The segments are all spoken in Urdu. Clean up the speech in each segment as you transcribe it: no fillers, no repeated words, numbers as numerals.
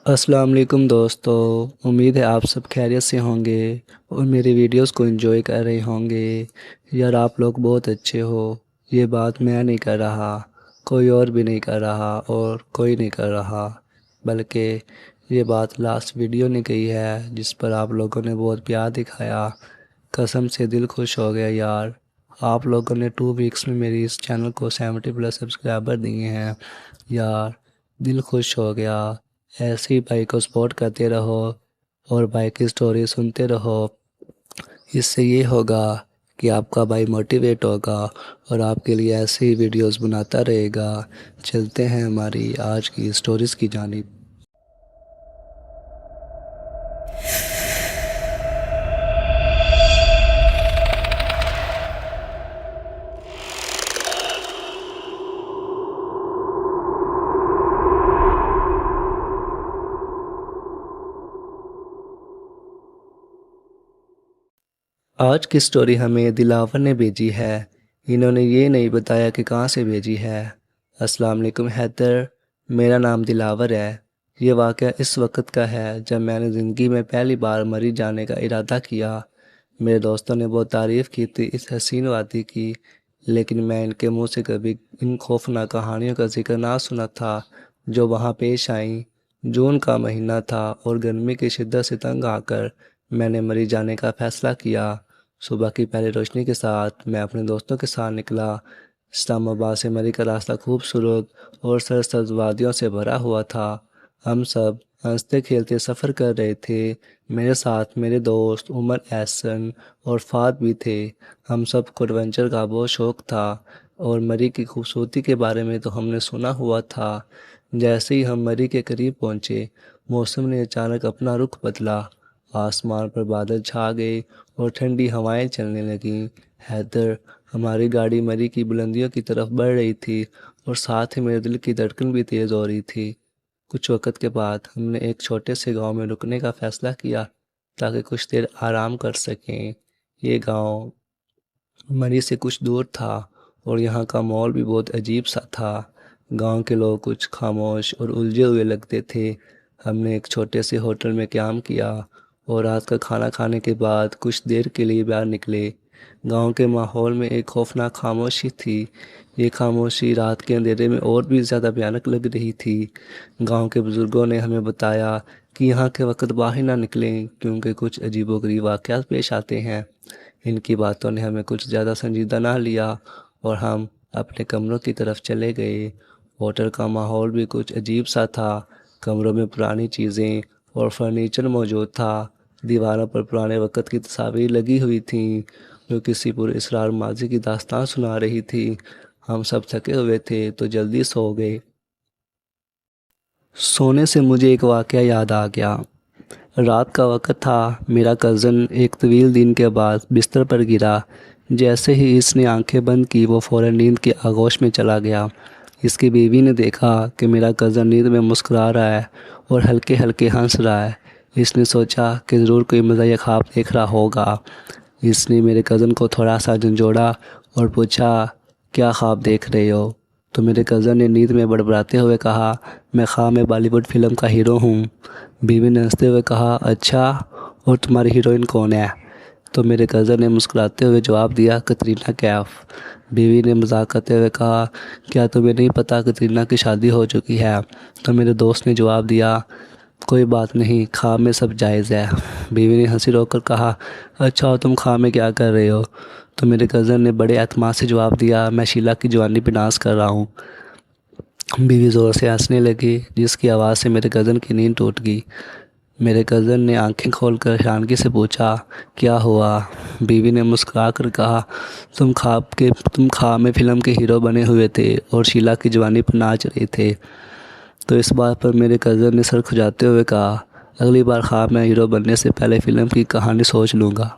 السلام علیکم دوستو، امید ہے آپ سب خیریت سے ہوں گے اور میری ویڈیوز کو انجوائے کر رہے ہوں گے۔ یار آپ لوگ بہت اچھے ہو، یہ بات میں نہیں کر رہا، کوئی اور بھی نہیں کر رہا اور کوئی نہیں کر رہا، بلکہ یہ بات لاسٹ ویڈیو نے کہی ہے جس پر آپ لوگوں نے بہت پیار دکھایا۔ قسم سے دل خوش ہو گیا یار، آپ لوگوں نے 2 ویکس میں میری اس چینل کو 70+ سبسکرائبر دیے ہیں یار، دل خوش ہو گیا۔ ایسے ہی بھائی کو سپورٹ کرتے رہو اور بھائی کی سٹوری سنتے رہو، اس سے یہ ہوگا کہ آپ کا بھائی موٹیویٹ ہوگا اور آپ کے لیے ایسے ہی ویڈیوز بناتا رہے گا۔ چلتے ہیں ہماری آج کی سٹوریز کی جانب۔ آج کی سٹوری ہمیں دلاور نے بھیجی ہے، انہوں نے یہ نہیں بتایا کہ کہاں سے بھیجی ہے۔ السلام علیکم حیدر، میرا نام دلاور ہے۔ یہ واقعہ اس وقت کا ہے جب میں نے زندگی میں پہلی بار مری جانے کا ارادہ کیا۔ میرے دوستوں نے بہت تعریف کی تھی اس حسین وادی کی، لیکن میں ان کے منہ سے کبھی ان خوفناک کہانیوں کا ذکر نہ سنا تھا جو وہاں پیش آئیں۔ جون کا مہینہ تھا اور گرمی کی شدت سے تنگ آ کر میں نے مری جانے کا فیصلہ کیا۔ صبح کی پہلی روشنی کے ساتھ میں اپنے دوستوں کے ساتھ نکلا۔ اسلام آباد سے مری کا راستہ خوبصورت اور سرسبز وادیوں سے بھرا ہوا تھا۔ ہم سب ہنستے کھیلتے سفر کر رہے تھے۔ میرے ساتھ میرے دوست عمر، احسن اور فہد بھی تھے۔ ہم سب کو ایڈونچر کا بہت شوق تھا اور مری کی خوبصورتی کے بارے میں تو ہم نے سنا ہوا تھا۔ جیسے ہی ہم مری کے قریب پہنچے، موسم نے اچانک اپنا رخ بدلا۔ آسمان پر بادل چھا گئے اور ٹھنڈی ہوائیں چلنے لگیں۔ حیدر، ہماری گاڑی مری کی بلندیوں کی طرف بڑھ رہی تھی اور ساتھ ہی میرے دل کی دھڑکن بھی تیز ہو رہی تھی۔ کچھ وقت کے بعد ہم نے ایک چھوٹے سے گاؤں میں رکنے کا فیصلہ کیا تاکہ کچھ دیر آرام کر سکیں۔ یہ گاؤں مری سے کچھ دور تھا اور یہاں کا ماحول بھی بہت عجیب سا تھا۔ گاؤں کے لوگ کچھ خاموش اور الجھے ہوئے لگتے تھے۔ ہم نے ایک چھوٹے سے ہوٹل میں قیام کیا اور رات کا کھانا کھانے کے بعد کچھ دیر کے لیے باہر نکلے۔ گاؤں کے ماحول میں ایک خوفناک خاموشی تھی۔ یہ خاموشی رات کے اندھیرے میں اور بھی زیادہ بھیانک لگ رہی تھی۔ گاؤں کے بزرگوں نے ہمیں بتایا کہ یہاں کے وقت باہر نہ نکلیں کیونکہ کچھ عجیب و غریب واقعات پیش آتے ہیں۔ ان کی باتوں نے ہمیں کچھ زیادہ سنجیدہ نہ لیا اور ہم اپنے کمروں کی طرف چلے گئے۔ ہوٹل کا ماحول بھی کچھ عجیب سا تھا۔ کمروں میں پرانی چیزیں اور فرنیچر موجود تھا۔ دیواروں پر پرانے وقت کی تصاویر لگی ہوئی تھیں جو کسی پر اسرار ماضی کی داستان سنا رہی تھی۔ ہم سب تھکے ہوئے تھے تو جلدی سو گئے۔ سونے سے مجھے ایک واقعہ یاد آ گیا۔ رات کا وقت تھا۔ میرا کزن ایک طویل دن کے بعد بستر پر گرا۔ جیسے ہی اس نے آنکھیں بند کی وہ فوراً نیند کی آغوش میں چلا گیا۔ اس کی بیوی نے دیکھا کہ میرا کزن نیند میں مسکرا رہا ہے اور ہلکے ہلکے ہنس رہا ہے۔ اس نے سوچا کہ ضرور کوئی مزاحیہ خواب دیکھ رہا ہوگا۔ اس نے میرے کزن کو تھوڑا سا جھنجھوڑا اور پوچھا، کیا خواب دیکھ رہے ہو؟ تو میرے کزن نے نیند میں بڑبڑاتے ہوئے کہا، میں خواب میں بالی ووڈ فلم کا ہیرو ہوں۔ بیوی نے ہنستے ہوئے کہا، اچھا، اور تمہاری ہیروئن کون ہے؟ تو میرے کزن نے مسکراتے ہوئے جواب دیا، کترینہ کیف۔ بیوی نے مذاق کرتے ہوئے کہا، کیا تمہیں نہیں پتہ کترینہ کی شادی ہو چکی ہے؟ تو میرے دوست نے جواب دیا، کوئی بات نہیں، خواب میں سب جائز ہے۔ بیوی نے ہنسی روک کر کہا، اچھا، تم خواب میں کیا کر رہے ہو؟ تو میرے کزن نے بڑے اعتماد سے جواب دیا، میں شیلا کی جوانی پہ ڈانس کر رہا ہوں۔ بیوی زور سے ہنسنے لگی جس کی آواز سے میرے کزن کی نیند ٹوٹ گئی۔ میرے کزن نے آنکھیں کھول کر حیرانگی سے پوچھا، کیا ہوا؟ بیوی نے مسکرا کر کہا، تم خواب میں فلم کے ہیرو بنے ہوئے تھے اور شیلا کی جوانی پر ناچ رہے تھے۔ تو اس بات پر میرے کزن نے سر کھجاتے ہوئے کہا، اگلی بار خواب میں ہیرو بننے سے پہلے فلم کی کہانی سوچ لوں گا۔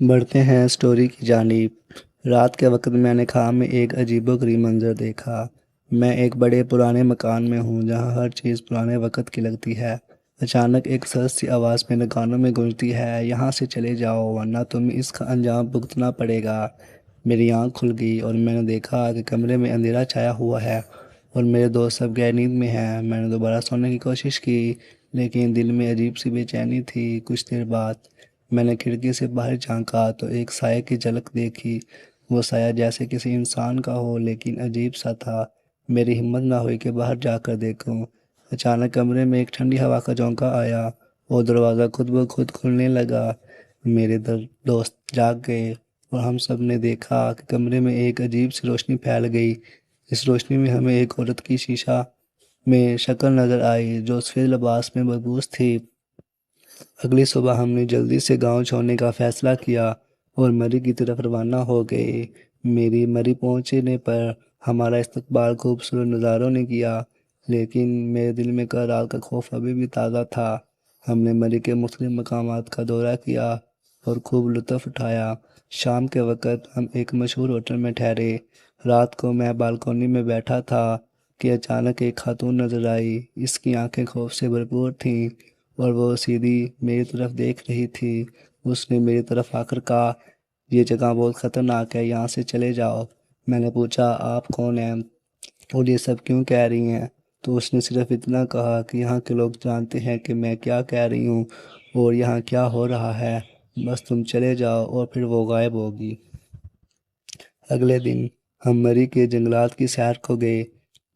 بڑھتے ہیں سٹوری کی جانب۔ رات کے وقت میں نے خواب میں ایک عجیب و غریب منظر دیکھا۔ میں ایک بڑے پرانے مکان میں ہوں جہاں ہر چیز پرانے وقت کی لگتی ہے۔ اچانک ایک سرد سی آواز میرے کانوں میں گونجتی ہے، یہاں سے چلے جاؤ ورنہ تمہیں اس کا انجام بھگتنا پڑے گا۔ میری آنکھ کھل گئی اور میں نے دیکھا کہ کمرے میں اندھیرا چھایا ہوا ہے اور میرے دوست سب گہری نیند میں ہیں۔ میں نے دوبارہ سونے کی کوشش کی لیکن دل میں عجیب سی بے چینی تھی۔ کچھ دیر بعد میں نے کھڑکی سے باہر جھانکا تو ایک سائے کی جھلک دیکھی۔ وہ سایہ جیسے کسی انسان کا ہو لیکن عجیب سا تھا۔ میری ہمت نہ ہوئی کہ باہر جا کر دیکھوں۔ اچانک کمرے میں ایک ٹھنڈی ہوا کا جھونکا آیا اور دروازہ خود بخود کھلنے لگا۔ میرے دوست جاگ گئے اور ہم سب نے دیکھا کہ کمرے میں ایک عجیب سی روشنی پھیل گئی۔ اس روشنی میں ہمیں ایک عورت کی شیشہ میں شکل نظر آئی جو سفید لباس میں ملبوس تھی۔ اگلی صبح ہم نے جلدی سے گاؤں چھوڑنے کا فیصلہ کیا اور مری کی طرف روانہ ہو گئے۔ میری مری پہنچنے پر ہمارا استقبال خوبصورت نظاروں نے کیا لیکن میرے دل میں کل رات کا خوف ابھی بھی تازہ تھا۔ ہم نے مری کے مختلف مقامات کا دورہ کیا اور خوب لطف اٹھایا۔ شام کے وقت ہم ایک مشہور ہوٹل میں ٹھہرے۔ رات کو میں بالکونی میں بیٹھا تھا کہ اچانک ایک خاتون نظر آئی۔ اس کی آنکھیں خوف سے بھرپور تھیں اور وہ سیدھی میری طرف دیکھ رہی تھی۔ اس نے میری طرف آ کر کہا، یہ جگہ بہت خطرناک ہے، یہاں سے چلے جاؤ۔ میں نے پوچھا، آپ کون ہیں اور یہ سب کیوں کہہ رہی ہیں؟ تو اس نے صرف اتنا کہا کہ یہاں کے لوگ جانتے ہیں کہ میں کیا کہہ رہی ہوں اور یہاں کیا ہو رہا ہے، بس تم چلے جاؤ، اور پھر وہ غائب ہوگی۔ اگلے دن ہم مری کے جنگلات کی سیر کو گئے۔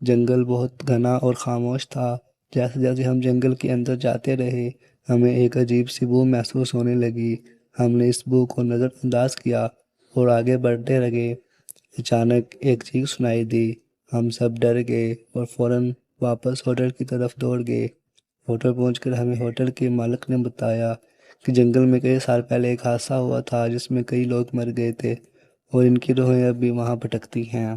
جنگل بہت گھنا اور خاموش تھا۔ جیسے جیسے ہم جنگل کے اندر جاتے رہے ہمیں ایک عجیب سی بو محسوس ہونے لگی۔ ہم نے اس بو کو نظر انداز کیا اور آگے بڑھتے رہے۔ اچانک ایک چیخ سنائی دی۔ ہم سب ڈر گئے اور فوراً واپس ہوٹل کی طرف دوڑ گئے۔ ہوٹل پہنچ کر ہمیں ہوٹل کے مالک نے بتایا کہ جنگل میں کئی سال پہلے ایک حادثہ ہوا تھا جس میں کئی لوگ مر گئے تھے اور ان کی روحیں اب بھی وہاں بھٹکتی ہیں۔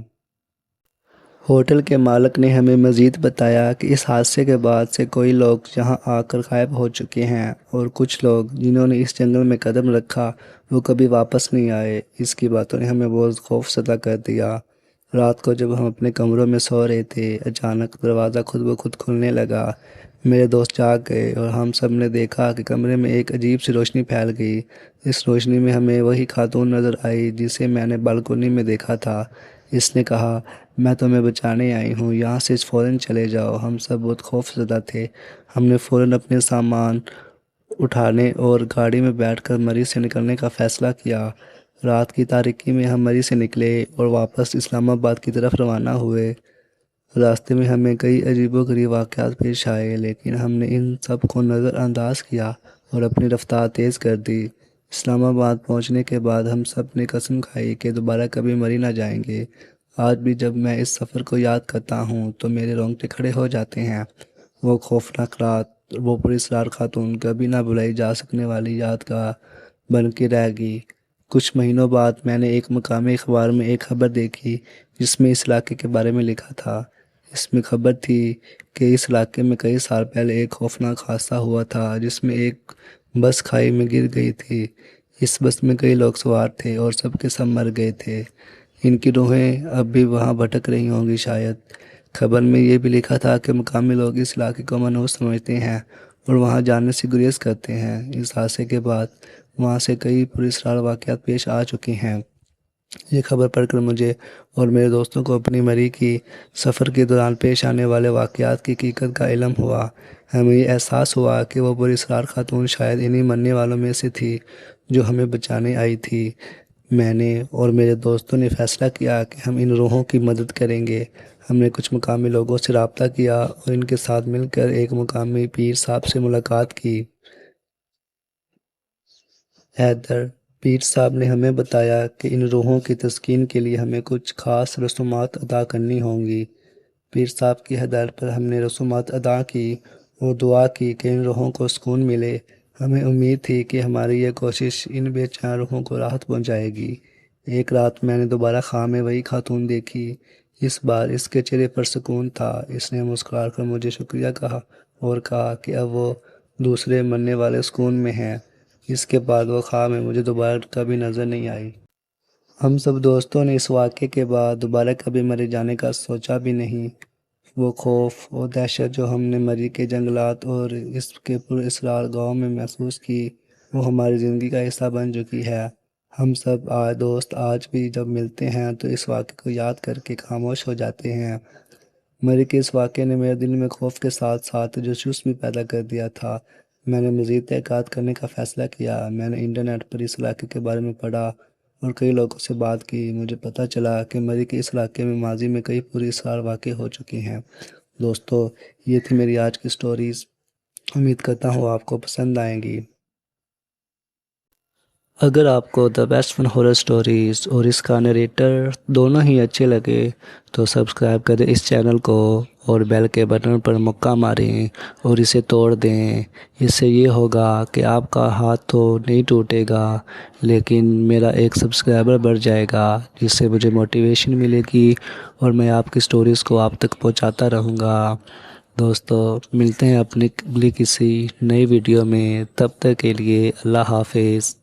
ہوٹل کے مالک نے ہمیں مزید بتایا کہ اس حادثے کے بعد سے کوئی لوگ یہاں آ کر غائب ہو چکے ہیں اور کچھ لوگ جنہوں نے اس جنگل میں قدم رکھا وہ کبھی واپس نہیں آئے۔ اس کی باتوں نے ہمیں بہت خوف زدہ کر دیا۔ رات کو جب ہم اپنے کمروں میں سو رہے تھے اچانک دروازہ خود بخود کھلنے لگا۔ میرے دوست جاگ گئے اور ہم سب نے دیکھا کہ کمرے میں ایک عجیب سی روشنی پھیل گئی۔ اس روشنی میں ہمیں وہی خاتون نظر آئی جسے میں نے بالکونی میں دیکھا تھا۔ اس نے کہا، میں تمہیں بچانے آئی ہوں، یہاں سے فوراً چلے جاؤ۔ ہم سب بہت خوف زدہ تھے۔ ہم نے فوراً اپنے سامان اٹھانے اور گاڑی میں بیٹھ کر مری سے نکلنے کا فیصلہ کیا۔ رات کی تاریکی میں ہم مری سے نکلے اور واپس اسلام آباد کی طرف روانہ ہوئے۔ راستے میں ہمیں کئی عجیب و غریب واقعات پیش آئے لیکن ہم نے ان سب کو نظر انداز کیا اور اپنی رفتار تیز کر دی۔ اسلام آباد پہنچنے کے بعد ہم سب نے قسم کھائی کہ دوبارہ کبھی مری نہ جائیں گے۔ آج بھی جب میں اس سفر کو یاد کرتا ہوں تو میرے رونگٹے کھڑے ہو جاتے ہیں۔ وہ خوفناک رات، وہ پراسرار خاتون کبھی نہ بھلائی جا سکنے والی یادگار بن کے رہ گئی۔ کچھ مہینوں بعد میں نے ایک مقامی اخبار میں ایک خبر دیکھی جس میں اس علاقے کے بارے میں لکھا تھا۔ اس میں خبر تھی کہ اس علاقے میں کئی سال پہلے ایک خوفناک حادثہ ہوا تھا جس میں ایک بس کھائی میں گر گئی تھی۔ اس بس میں کئی لوگ سوار تھے اور سب کے سب مر گئے تھے۔ ان کی روحیں اب بھی وہاں بھٹک رہی ہوں گی شاید۔ خبر میں یہ بھی لکھا تھا کہ مقامی لوگ اس علاقے کو منحوس سمجھتے ہیں اور وہاں جانے سے گریز کرتے ہیں۔ اس حادثے کے بعد وہاں سے کئی پراسرار واقعات پیش آ چکے ہیں۔ یہ خبر پڑھ کر مجھے اور میرے دوستوں کو اپنی مری کی سفر کے دوران پیش آنے والے واقعات کی حقیقت کا علم ہوا۔ ہمیں یہ احساس ہوا کہ وہ پراسرار خاتون شاید انہی مرنے والوں میں سے تھی جو ہمیں بچانے آئی تھی۔ میں نے اور میرے دوستوں نے فیصلہ کیا کہ ہم ان روحوں کی مدد کریں گے۔ ہم نے کچھ مقامی لوگوں سے رابطہ کیا اور ان کے ساتھ مل کر ایک مقامی پیر صاحب سے ملاقات کی۔ حیدر پیر صاحب نے ہمیں بتایا کہ ان روحوں کی تسکین کے لیے ہمیں کچھ خاص رسومات ادا کرنی ہوں گی۔ پیر صاحب کی ہدایت پر ہم نے رسومات ادا کی اور دعا کی کہ ان روحوں کو سکون ملے۔ ہمیں امید تھی کہ ہماری یہ کوشش ان بے چین روحوں کو راحت پہنچائے گی۔ ایک رات میں نے دوبارہ خواب میں وہی خاتون دیکھی۔ اس بار اس کے چہرے پر سکون تھا۔ اس نے مسکرا کر مجھے شکریہ کہا اور کہا کہ اب وہ دوسرے مرنے والے سکون میں ہیں۔ اس کے بعد وہ خواب میں مجھے دوبارہ کبھی نظر نہیں آئی۔ ہم سب دوستوں نے اس واقعے کے بعد دوبارہ کبھی مری جانے کا سوچا بھی نہیں۔ وہ خوف اور دہشت جو ہم نے مری کے جنگلات اور اس کے پراسرار گاؤں میں محسوس کی وہ ہماری زندگی کا حصہ بن چکی ہے۔ ہم سب دوست آج بھی جب ملتے ہیں تو اس واقعے کو یاد کر کے خاموش ہو جاتے ہیں۔ مری کے اس واقعے نے میرے دل میں خوف کے ساتھ ساتھ جوش بھی پیدا کر دیا تھا۔ میں نے مزید تحقیقات کرنے کا فیصلہ کیا۔ میں نے انٹرنیٹ پر اس علاقے کے بارے میں پڑھا اور کئی لوگوں سے بات کی۔ مجھے پتہ چلا کہ مری کے اس علاقے میں ماضی میں کئی پوری اسرار واقع ہو چکی ہیں۔ دوستو، یہ تھی میری آج کی سٹوریز۔ امید کرتا ہوں آپ کو پسند آئیں گی۔ اگر آپ کو the best fun horror stories اور اس کا نریٹر دونوں ہی اچھے لگے تو سبسکرائب کریں اس چینل کو اور بیل کے بٹن پر مکہ ماریں اور اسے توڑ دیں۔ اس سے یہ ہوگا کہ آپ کا ہاتھ تو نہیں ٹوٹے گا لیکن میرا ایک سبسکرائبر بڑھ جائے گا، جس سے مجھے موٹیویشن ملے گی اور میں آپ کی سٹوریز کو آپ تک پہنچاتا رہوں گا۔ دوستو، ملتے ہیں اپنی کسی نئی ویڈیو میں، تب تک کے لیے اللہ حافظ۔